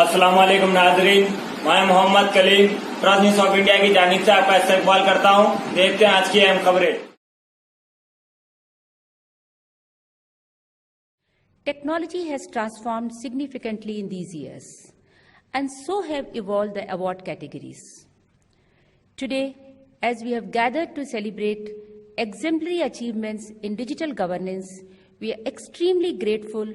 अस्सलाम वालेकुम नाज़रीन, मैं Mohammad Kaleem press news of India की जानिब से आपका इस्तकबाल करता हूं। देखते हैं आज की अहम खबरें। Technology has transformed significantly in these years, and so have evolved the award categories. Today, as we have gathered to celebrate exemplary achievements in digital governance, we are extremely grateful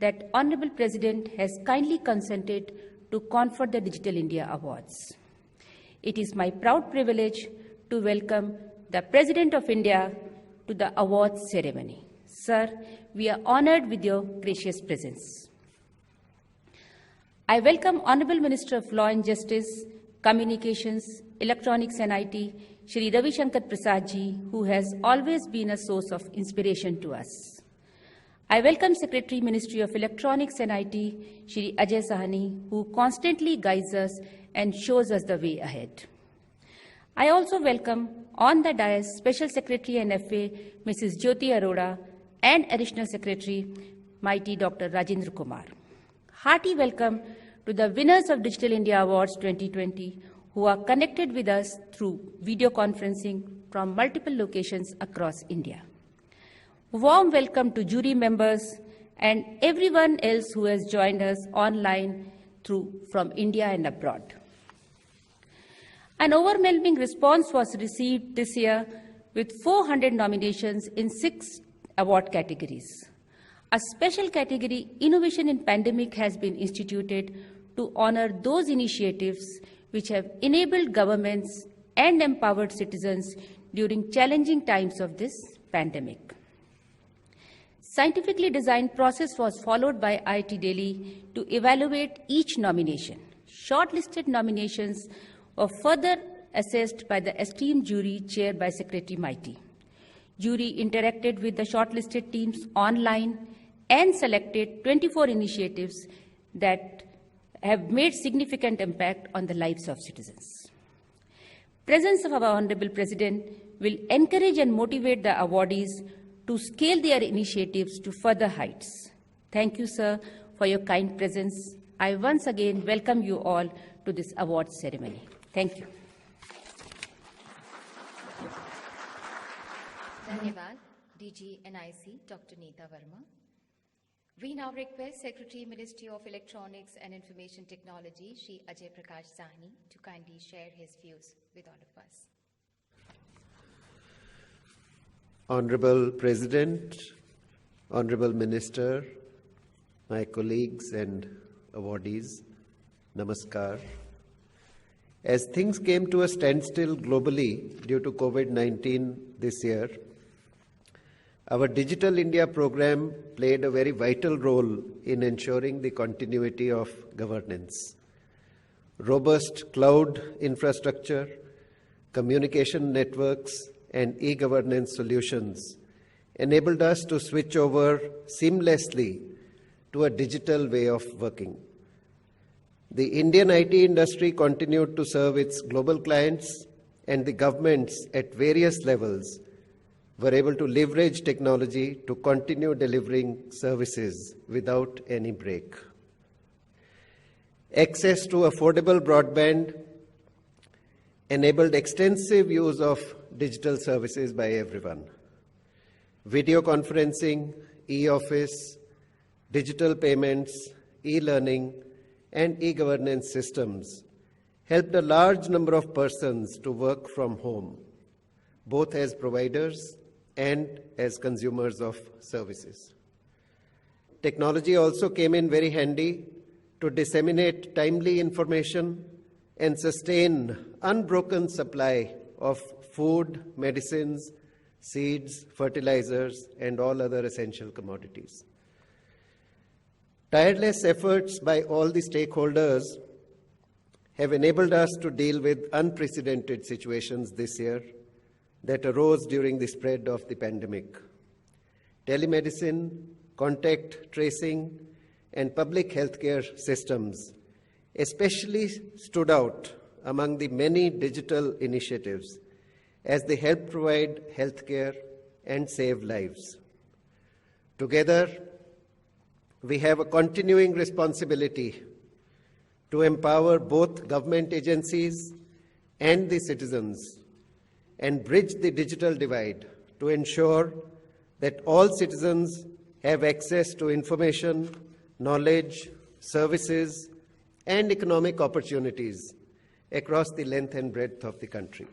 that Honorable President has kindly consented to confer the Digital India Awards. It is my proud privilege to welcome the President of India to the awards ceremony. Sir, we are honored with your gracious presence. I welcome Honorable Minister of Law and Justice, Communications, Electronics and IT, Shri Ravi Shankar Prasad ji, who has always been a source of inspiration to us. I welcome Secretary, Ministry of Electronics and IT, Shri Ajay Sahani, who constantly guides us and shows us the way ahead. I also welcome on the dais Special Secretary and FA, Mrs. Jyoti Arora, and Additional Secretary, Mighty Dr. Rajendra Kumar. Hearty welcome to the winners of Digital India Awards 2020, who are connected with us through video conferencing from multiple locations across India. Warm welcome to jury members and everyone else who has joined us online from India and abroad. An overwhelming response was received this year with 400 nominations in 6 award categories. A special category, Innovation in Pandemic, has been instituted to honor those initiatives which have enabled governments and empowered citizens during challenging times of this pandemic. Scientifically designed process was followed by IIT Delhi to evaluate each nomination. Shortlisted nominations were further assessed by the esteemed jury chaired by Secretary Mighty. Jury interacted with the shortlisted teams online and selected 24 initiatives that have made significant impact on the lives of citizens. Presence of our Honorable President will encourage and motivate the awardees to scale their initiatives to further heights. Thank you, sir, for your kind presence. I once again welcome you all to this awards ceremony. Thank you. Dhanyavad, DG NIC, Dr. Neeta Verma. We now request Secretary, Ministry of Electronics and Information Technology, Shri Ajay Prakash Sahni, to kindly share his views with all of us. Honorable President, Honorable Minister, my colleagues and awardees, Namaskar. As things came to a standstill globally due to COVID-19 this year, our Digital India program played a very vital role in ensuring the continuity of governance. Robust cloud infrastructure, communication networks, and e-governance solutions enabled us to switch over seamlessly to a digital way of working. The Indian IT industry continued to serve its global clients, and the governments at various levels were able to leverage technology to continue delivering services without any break. Access to affordable broadband enabled extensive use of digital services by everyone. Video conferencing, e-office, digital payments, e-learning, and e-governance systems helped a large number of persons to work from home, both as providers and as consumers of services. Technology also came in very handy to disseminate timely information and sustain unbroken supply of food, medicines, seeds, fertilizers, and all other essential commodities. Tireless efforts by all the stakeholders have enabled us to deal with unprecedented situations this year that arose during the spread of the pandemic. Telemedicine, contact tracing, and public healthcare systems especially stood out among the many digital initiatives as they help provide healthcare and save lives. Together, we have a continuing responsibility to empower both government agencies and the citizens and bridge the digital divide to ensure that all citizens have access to information, knowledge, services, and economic opportunities across the length and breadth of the country.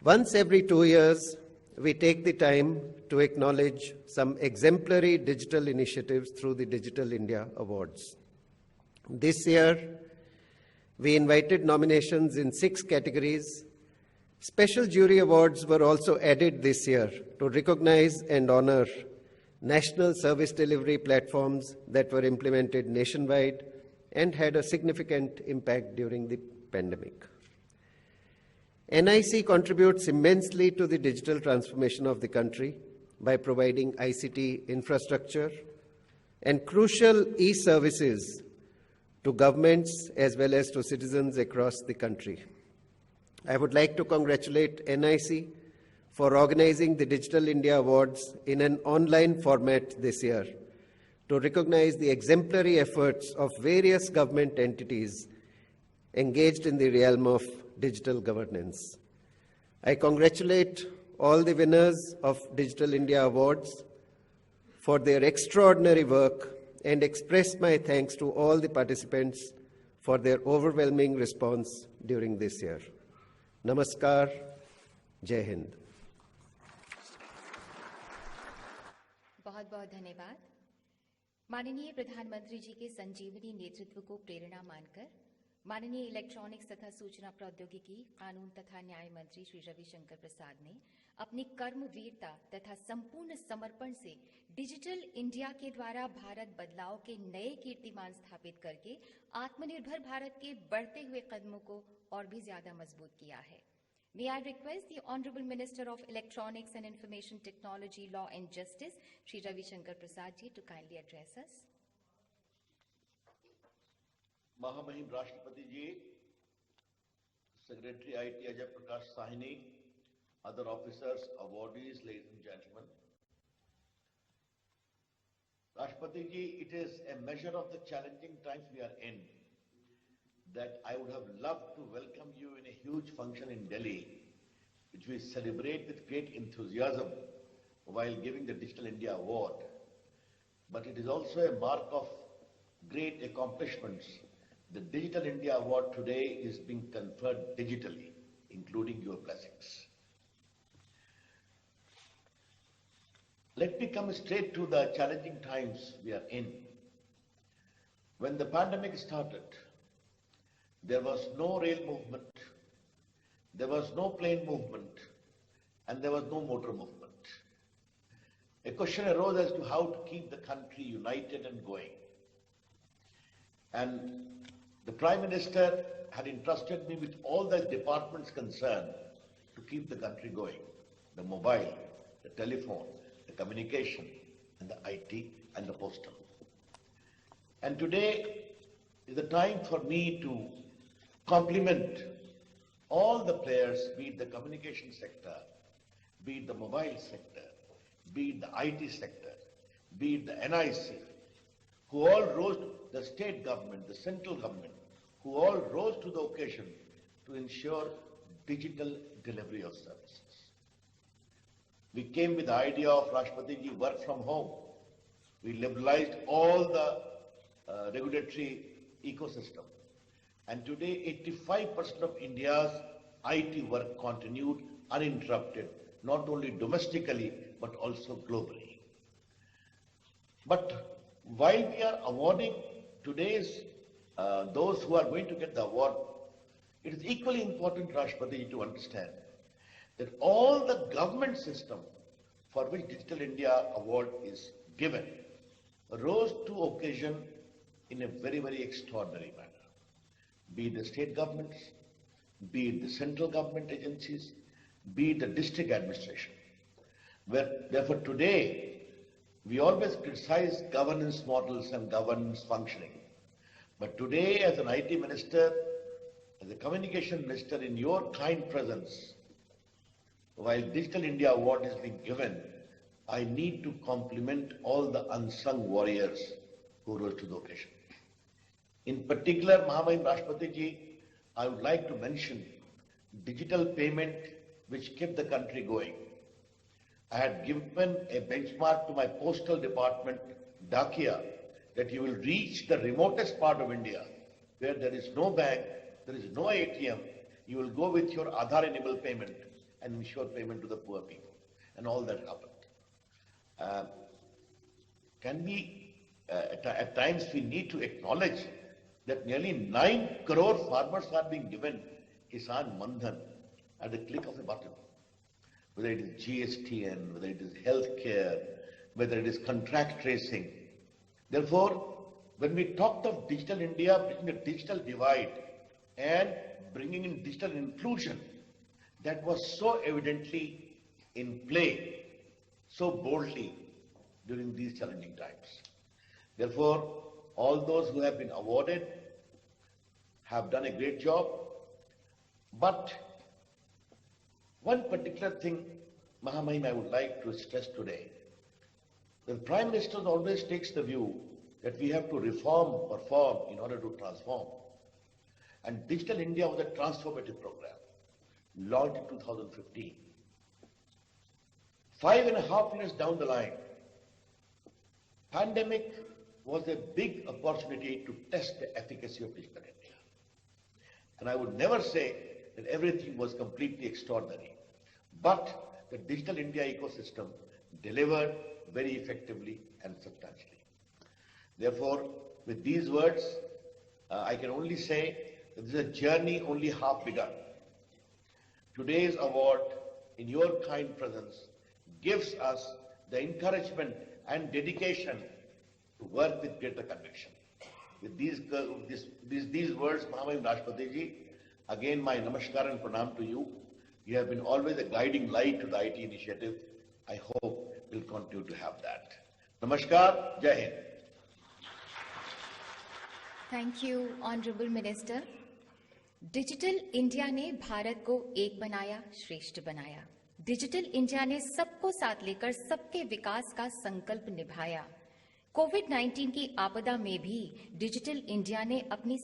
Once every 2 years, we take the time to acknowledge some exemplary digital initiatives through the Digital India Awards. This year, we invited nominations in 6 categories. Special jury awards were also added this year to recognize and honor national service delivery platforms that were implemented nationwide and had a significant impact during the pandemic. NIC contributes immensely to the digital transformation of the country by providing ICT infrastructure and crucial e-services to governments as well as to citizens across the country. I would like to congratulate NIC for organizing the Digital India Awards in an online format this year to recognize the exemplary efforts of various government entities engaged in the realm of digital governance. I congratulate all the winners of Digital India Awards for their extraordinary work and express my thanks to all the participants for their overwhelming response during this year. Namaskar, Jai Hind. बहुत बहुत धन्यवाद। माननीय प्रधानमंत्री जी के संजीवनी नेतृत्व को प्रेरणा मानकर माननीय इलेक्ट्रॉनिक्स तथा सूचना प्रौद्योगिकी, कानून तथा न्याय मंत्री श्री रविशंकर प्रसाद ने अपनी कर्मवीरता तथा संपूर्ण समर्पण से डिजिटल इंडिया के द्वारा भारत बदलाव के नए कीर्तिमान स्थापित करके आत्मनिर्भर भारत के बढ़ते हुए कदमों को और भी ज्यादा मजबूत किया है। May I request the Honorable Minister of Electronics and Information Technology, Law and Justice, Shri Ravi Shankar Prasad ji, to kindly address us. महामहिम राष्ट्रपति जी, Secretary IT Ajay Prakash Sahni, other officers, awardees, ladies and gentlemen. Rashtrapati ji, it is a measure of the challenging times we are in that I would have loved to welcome you in a huge function in Delhi, which we celebrate with great enthusiasm while giving the Digital India Award. But it is also a mark of great accomplishments. The Digital India Award today is being conferred digitally, including your blessings. Let me come straight to the challenging times we are in. When the pandemic started, there was no rail movement, there was no plane movement, and there was no motor movement. A question arose as to how to keep the country united and going. And the Prime Minister had entrusted me with all the departments concerned to keep the country going. The mobile, the telephone, the communication, and the IT, and the postal. And today is the time for me to compliment all the players, be it the communication sector, be it the mobile sector, be it the IT sector, be it the NIC, who all rose to the state government, the central government, who all rose to the occasion to ensure digital delivery of services. We came with the idea of Rashtrapati ji work from home. We liberalized all the regulatory ecosystem. And today, 85% of India's IT work continued uninterrupted, not only domestically, but also globally. But while we are awarding today's those who are going to get the award, it is equally important, Rashtrapati, to understand that all the government system for which Digital India Award is given rose to occasion in a very, very extraordinary manner. Be it the state governments, be it the central government agencies, be it the district administration. Therefore, today, we always criticize governance models and governance functioning. But today, as an IT minister, as a communication minister, in your kind presence, while Digital India Award is being given, I need to compliment all the unsung warriors who rose to the occasion. In particular, Mahamahim Rashtrapati ji, I would like to mention digital payment which kept the country going. I had given a benchmark to my postal department, Dakia, that you will reach the remotest part of India where there is no bank, there is no ATM, you will go with your Aadhaar-enabled payment and ensure payment to the poor people. And all that happened. At times we need to acknowledge that nearly 9 crore farmers are being given Kisan Mandhan at the click of a button. Whether it is GSTN, whether it is healthcare, whether it is contract tracing. Therefore, when we talked of digital India, bridging the digital divide and bringing in digital inclusion, that was so evidently in play, so boldly during these challenging times. Therefore, all those who have been awarded have done a great job. But one particular thing, Mahamahim, I would like to stress today. The Prime Minister always takes the view that we have to reform, perform in order to transform. And Digital India was a transformative program, launched in 2015. 5.5 years down the line, pandemic was a big opportunity to test the efficacy of Digital India. And I would never say that everything was completely extraordinary. But the Digital India ecosystem delivered very effectively and substantially. Therefore, with these words, I can only say that this is a journey only half begun. Today's award, in your kind presence, gives us the encouragement and dedication to work with greater conviction. With these words, Mahamahim Rashtrapati ji, again my namaskar and pranam to you. You have been always a guiding light to the IT initiative. I hope we'll continue to have that. Namaskar, Jai Hind. Thank you, Honorable Minister. Digital India ने भारत को एक बनाया, श्रेष्ठ बनाया। Digital India ने सबको साथ लेकर सबके विकास का संकल्प निभाया। कोविड-19 की आपदा में भी डिजिटल इंडिया ने अपनी